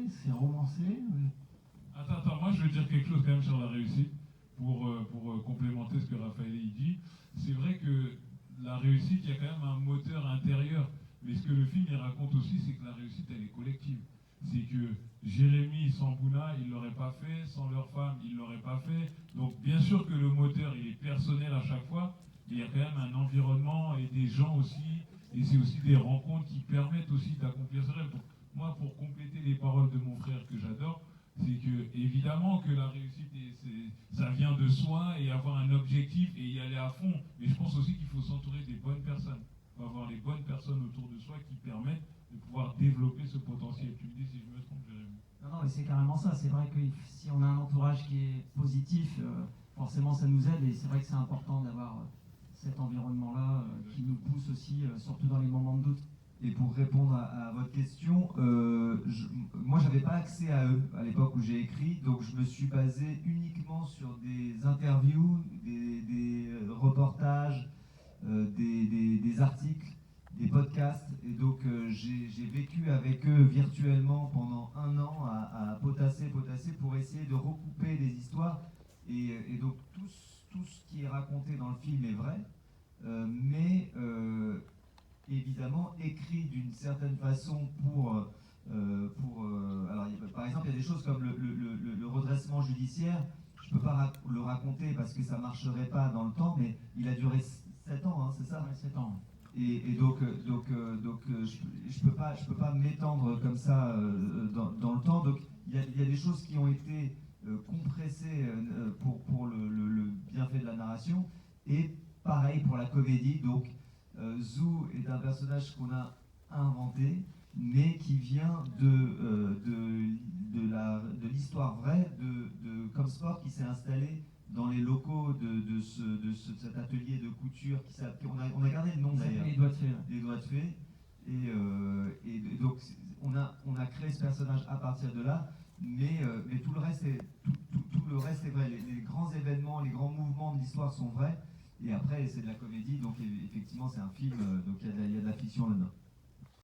c'est romancé. Attends, moi je veux dire quelque chose quand même sur la réussite, pour complémenter ce que Raphaël dit. C'est vrai que la réussite, il y a quand même un moteur intérieur. Mais ce que le film il raconte aussi, c'est que la réussite, elle est collective. C'est que Jérémy sans Bouna, ils ne l'auraient pas fait, sans leur femme, ils ne l'auraient pas fait. Donc bien sûr que le moteur, il est personnel à chaque fois, mais il y a quand même un environnement et des gens aussi, et c'est aussi des rencontres qui permettent aussi d'accomplir ce rêve. Donc, moi, pour compléter les paroles de mon frère que j'adore, c'est que évidemment que la réussite, ça vient de soi et avoir un objectif et y aller à fond. Mais je pense aussi qu'il faut s'entourer des bonnes personnes. Il faut avoir les bonnes personnes autour de soi qui permettent de pouvoir développer ce potentiel. Tu me dis si je me trompe, Jérémy. Non, mais c'est carrément ça. C'est vrai que si on a un entourage qui est positif, forcément ça nous aide. Et c'est vrai que c'est important d'avoir cet environnement-là qui nous pousse aussi, surtout dans les moments de doute. Et pour répondre à votre question, moi j'avais pas accès à eux à l'époque où j'ai écrit, donc je me suis basé uniquement sur des interviews, des reportages, des articles, des podcasts, et donc j'ai vécu avec eux virtuellement pendant 1 an à potasser pour essayer de recouper des histoires, et donc tout ce qui est raconté dans le film est vrai, mais évidemment écrit d'une certaine façon alors, par exemple, il y a des choses comme le redressement judiciaire. Je ne peux pas le raconter parce que ça ne marcherait pas dans le temps, mais il a duré 7 ans, hein, c'est ça? Ouais, 7 ans. Et donc, je peux pas m'étendre comme ça dans le temps. Donc, il y a des choses qui ont été compressées pour le bienfait de la narration. Et pareil pour la comédie. Donc, Zou est un personnage qu'on a inventé, mais qui vient de l'histoire vraie de Comsport, qui s'est installé dans les locaux de cet atelier de couture. On a gardé le nom d'ailleurs. Les doigts de fée. Les doigts de fée. Et donc on a créé ce personnage à partir de là, mais tout le reste est vrai. Les grands événements, les grands mouvements de l'histoire sont vrais. Et après, c'est de la comédie, donc effectivement, c'est un film, donc il y a de la fiction là-dedans.